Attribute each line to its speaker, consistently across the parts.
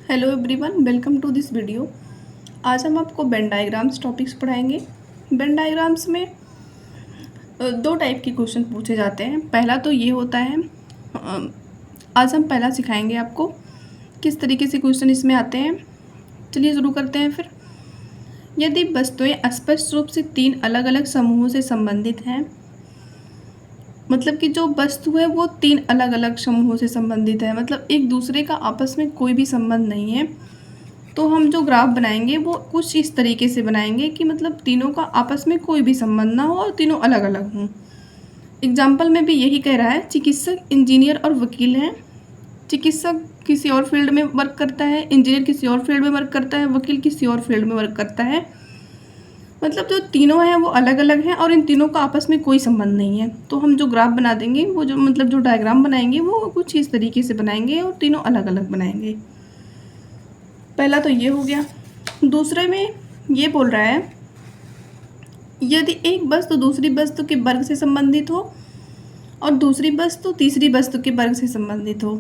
Speaker 1: Hello everyone, welcome to this video. आज हम आपको वेन डायग्राम्स टॉपिक्स पढ़ाएंगे। वेन डायग्राम्स में दो टाइप के क्वेश्चन पूछे जाते हैं। पहला तो ये होता है, आज हम पहला सिखाएंगे आपको किस तरीके से क्वेश्चन इसमें आते हैं। चलिए शुरू करते हैं फिर। यदि वस्तुएं स्पष्ट रूप से तीन अलग अलग समूहों से संबंधित हैं, मतलब कि जो वस्तु है वो तीन अलग अलग समूहों से संबंधित है, मतलब एक दूसरे का आपस में कोई भी संबंध नहीं है, तो हम जो ग्राफ बनाएंगे वो कुछ इस तरीके से बनाएंगे कि मतलब तीनों का आपस में कोई भी संबंध ना हो और तीनों अलग अलग हों। एग्जाम्पल में भी यही कह रहा है, चिकित्सक, इंजीनियर और वकील हैं। चिकित्सक किसी और फील्ड में वर्क करता है, इंजीनियर किसी और फील्ड में वर्क करता है, वकील किसी और फील्ड में वर्क करता है। मतलब जो तीनों हैं वो अलग अलग हैं और इन तीनों का आपस में कोई संबंध नहीं है। तो हम जो ग्राफ बना देंगे वो जो डायग्राम बनाएंगे वो कुछ इस तरीके से बनाएंगे और तीनों अलग अलग बनाएंगे। पहला तो ये हो गया। दूसरे में ये बोल रहा है, यदि एक वस्तु दूसरी वस्तु के वर्ग से संबंधित हो और दूसरी वस्तु तीसरी वस्तु के वर्ग से संबंधित हो,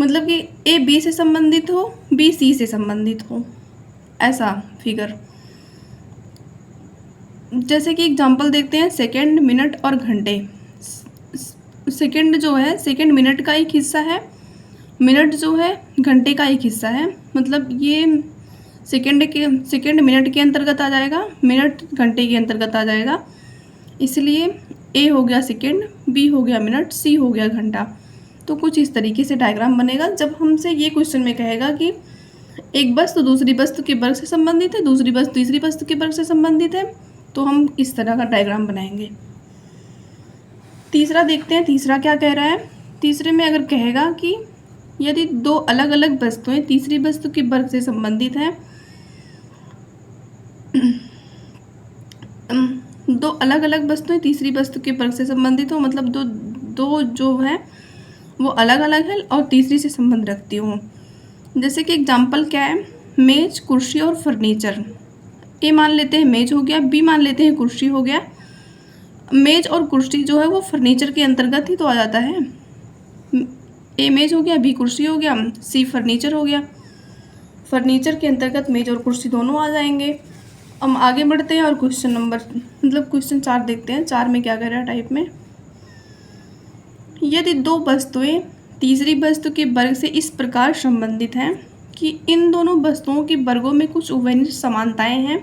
Speaker 1: मतलब कि ए बी से संबंधित हो, बी सी से संबंधित हो, ऐसा फिगर। जैसे कि एग्जांपल देखते हैं, सेकंड, मिनट और घंटे। सेकंड जो है, सेकंड मिनट का एक हिस्सा है, मिनट जो है घंटे का एक हिस्सा है। मतलब ये सेकंड मिनट के अंतर्गत आ जाएगा, मिनट घंटे के अंतर्गत आ जाएगा। इसलिए ए हो गया सेकंड, बी हो गया मिनट, सी हो गया घंटा। तो कुछ इस तरीके से डायग्राम बनेगा। जब हमसे ये क्वेश्चन में कहेगा कि एक वस्तु दूसरी वस्तु के वर्ग से संबंधित है, दूसरी वस्तु तीसरी वस्तु के वर्ग से संबंधित है, तो हम इस तरह का डायग्राम बनाएंगे। तीसरा देखते हैं, तीसरा क्या कह रहा है। तीसरे में अगर कहेगा कि यदि दो अलग अलग वस्तुएं तीसरी वस्तु के वर्ग से संबंधित हैं, दो अलग अलग वस्तुएं तीसरी वस्तु के वर्ग से संबंधित हो, मतलब दो जो है वो अलग अलग है और तीसरी से संबंध रखती हो। जैसे कि एग्जाम्पल क्या है, मेज, कुर्सी और फर्नीचर। ए मान लेते हैं मेज हो गया, बी मान लेते हैं कुर्सी हो गया। मेज और कुर्सी जो है वो फर्नीचर के अंतर्गत ही तो आ जाता है। ए मेज हो गया, बी कुर्सी हो गया, सी फर्नीचर हो गया। फर्नीचर के अंतर्गत मेज और कुर्सी दोनों आ जाएंगे। हम आगे बढ़ते हैं और क्वेश्चन 4 देखते हैं। 4 में क्या कह रहा है टाइप में, यदि दो वस्तुएं तीसरी वस्तु के वर्ग से इस प्रकार संबंधित हैं कि इन दोनों वस्तुओं के वर्गों में कुछ उभयनिष्ठ समानताएं हैं,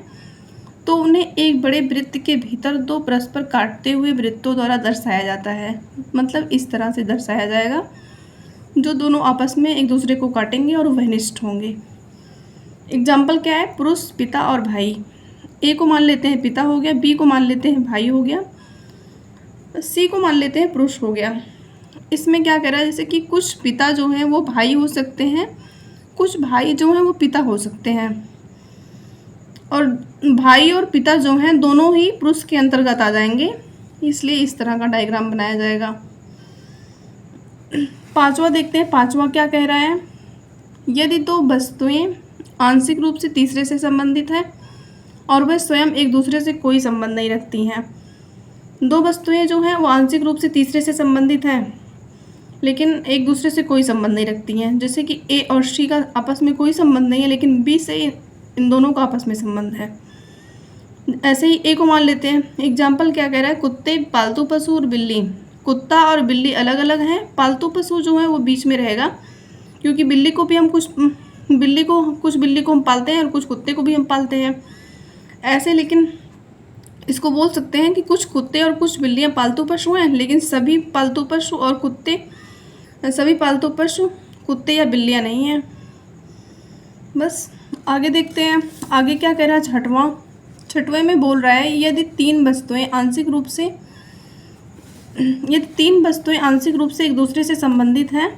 Speaker 1: तो उन्हें एक बड़े वृत्त के भीतर दो परस्पर काटते हुए वृत्तों द्वारा दर्शाया जाता है। मतलब इस तरह से दर्शाया जाएगा, जो दोनों आपस में एक दूसरे को काटेंगे और उभयनिष्ठ होंगे। एग्जाम्पल क्या है, पुरुष, पिता और भाई। ए को मान लेते हैं पिता हो गया, बी को मान लेते हैं भाई हो गया, सी को मान लेते हैं पुरुष हो गया। इसमें क्या कह रहा है, जैसे कि कुछ पिता जो हैं वो भाई हो सकते हैं, कुछ भाई जो हैं वो पिता हो सकते हैं, और भाई और पिता जो हैं दोनों ही पुरुष के अंतर्गत आ जाएंगे। इसलिए इस तरह का डायग्राम बनाया जाएगा। पांचवा देखते हैं, पांचवा क्या कह रहा है, यदि दो वस्तुएं आंशिक रूप से तीसरे से संबंधित हैं और वे स्वयं एक दूसरे से कोई संबंध नहीं रखती हैं। दो वस्तुएं जो हैं वो आंशिक रूप से तीसरे से संबंधित हैं लेकिन एक दूसरे से कोई संबंध नहीं रखती हैं। जैसे कि ए और सी का आपस में कोई संबंध नहीं है, लेकिन बी से इन दोनों का आपस में संबंध है। ऐसे ही ए को मान लेते हैं। एग्जाम्पल क्या कह रहा है, कुत्ते, पालतू पशु और बिल्ली। कुत्ता और बिल्ली अलग अलग हैं, पालतू पशु जो है वो बीच में रहेगा, क्योंकि बिल्ली को हम पालते हैं और कुछ कुत्ते को भी हम पालते हैं ऐसे। लेकिन इसको बोल सकते हैं कि कुछ कुत्ते और कुछ बिल्लियाँ पालतू पशु हैं, लेकिन सभी पालतू पशु कुत्ते या बिल्लियाँ नहीं हैं। बस आगे देखते हैं, आगे क्या कह रहा है। छठवें में बोल रहा है, यदि तीन वस्तुएं आंशिक रूप से एक दूसरे से संबंधित हैं,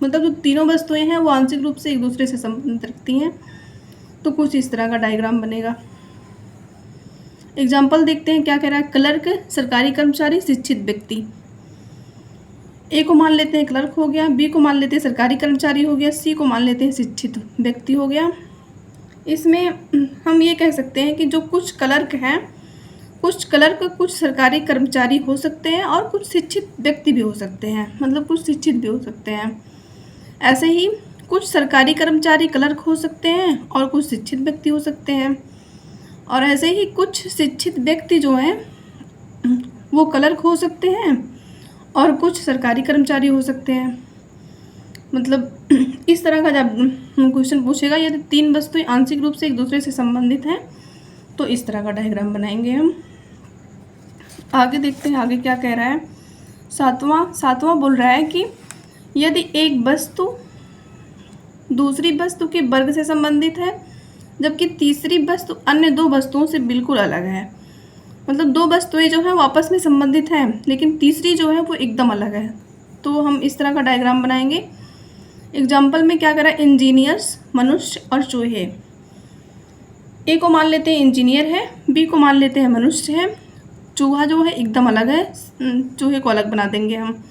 Speaker 1: मतलब जो तीनों वस्तुएं हैं वो आंशिक रूप से एक दूसरे से संबंध रखती हैं, तो कुछ इस तरह का डायग्राम बनेगा। एग्जाम्पल देखते हैं क्या कह रहा है, क्लर्क, सरकारी कर्मचारी, शिक्षित व्यक्ति। ए को मान लेते हैं क्लर्क हो गया, बी को मान लेते हैं सरकारी कर्मचारी हो गया, सी को मान लेते हैं शिक्षित व्यक्ति हो गया। इसमें हम ये कह सकते हैं कि जो कुछ क्लर्क हैं कुछ क्लर्क कुछ सरकारी कर्मचारी हो सकते हैं और कुछ शिक्षित व्यक्ति भी हो सकते हैं, मतलब कुछ शिक्षित भी हो सकते हैं। ऐसे ही कुछ सरकारी कर्मचारी क्लर्क हो सकते हैं और कुछ शिक्षित व्यक्ति हो सकते हैं, और ऐसे ही कुछ शिक्षित व्यक्ति जो हैं वो क्लर्क हो सकते हैं और कुछ सरकारी कर्मचारी हो सकते हैं। मतलब इस तरह का जब क्वेश्चन पूछेगा, यदि तीन वस्तुएं आंशिक रूप से एक दूसरे से संबंधित हैं तो इस तरह का डायग्राम बनाएंगे हम। आगे देखते हैं आगे क्या कह रहा है। सातवां बोल रहा है कि यदि एक वस्तु दूसरी वस्तु के वर्ग से संबंधित है जबकि तीसरी वस्तु अन्य दो वस्तुओं से बिल्कुल अलग है, मतलब दो वस्तुएं जो हैं वो आपस में संबंधित हैं लेकिन तीसरी जो है वो एकदम अलग है, तो हम इस तरह का डायग्राम बनाएंगे। एग्जाम्पल में क्या करा, इंजीनियर्स, मनुष्य और चूहे। ए को मान लेते हैं इंजीनियर है, बी को मान लेते हैं मनुष्य है, चूहा जो है एकदम अलग है, चूहे को अलग बना देंगे हम।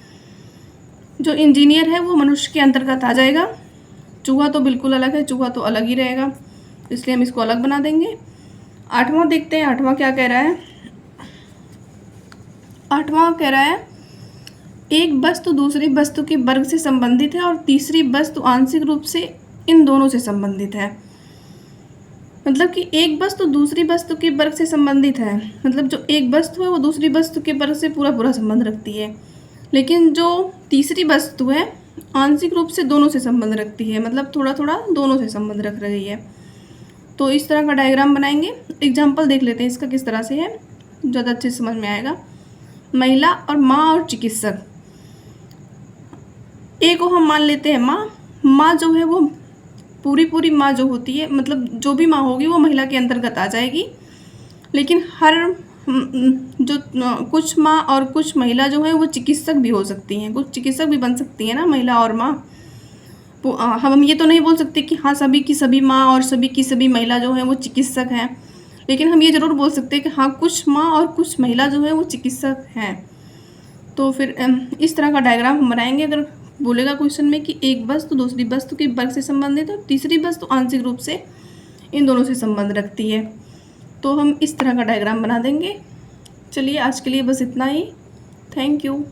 Speaker 1: जो इंजीनियर है वो मनुष्य के अंतर्गत आ जाएगा, चूहा तो बिल्कुल अलग है, चूहा तो अलग ही रहेगा, इसलिए हम इसको अलग बना देंगे। आठवां देखते हैं, आठवां क्या कह रहा है। आठवां कह रहा है एक वस्तु दूसरी वस्तु के वर्ग से संबंधित है और तीसरी वस्तु आंशिक रूप से इन दोनों से संबंधित है। मतलब कि एक वस्तु दूसरी वस्तु के वर्ग से संबंधित है, मतलब जो एक वस्तु है वो दूसरी वस्तु के वर्ग से पूरा संबंध रखती है, लेकिन जो तीसरी वस्तु है आंशिक रूप से दोनों से संबंध रखती है, मतलब थोड़ा दोनों से संबंध रख रही है। तो इस तरह का डायग्राम बनाएंगे। एग्जाम्पल देख लेते हैं इसका किस तरह से है, ज़्यादा अच्छे समझ में आएगा। महिला और माँ और चिकित्सक। ए को हम मान लेते हैं माँ जो है वो पूरी माँ जो होती है, मतलब जो भी माँ होगी वो महिला के अंतर्गत आ जाएगी, लेकिन हर जो कुछ माँ और कुछ महिला जो है वो चिकित्सक भी हो सकती हैं, कुछ चिकित्सक भी बन सकती हैं ना महिला और माँ। वो हम ये तो नहीं बोल सकते कि हाँ सभी की सभी माँ और सभी की सभी महिला जो है वो चिकित्सक हैं, लेकिन हम ये ज़रूर बोल सकते हैं कि हाँ कुछ माँ और कुछ महिला जो है वो चिकित्सक हैं। तो फिर इस तरह का डायग्राम हम बनाएंगे। अगर बोलेगा क्वेश्चन में कि एक वस्तु दूसरी वस्तु के वर्ग से संबंधित है और तीसरी वस्तु आंशिक रूप से इन दोनों से संबंध रखती है, तो हम इस तरह का डायग्राम बना देंगे। चलिए आज के लिए बस इतना ही। Thank you.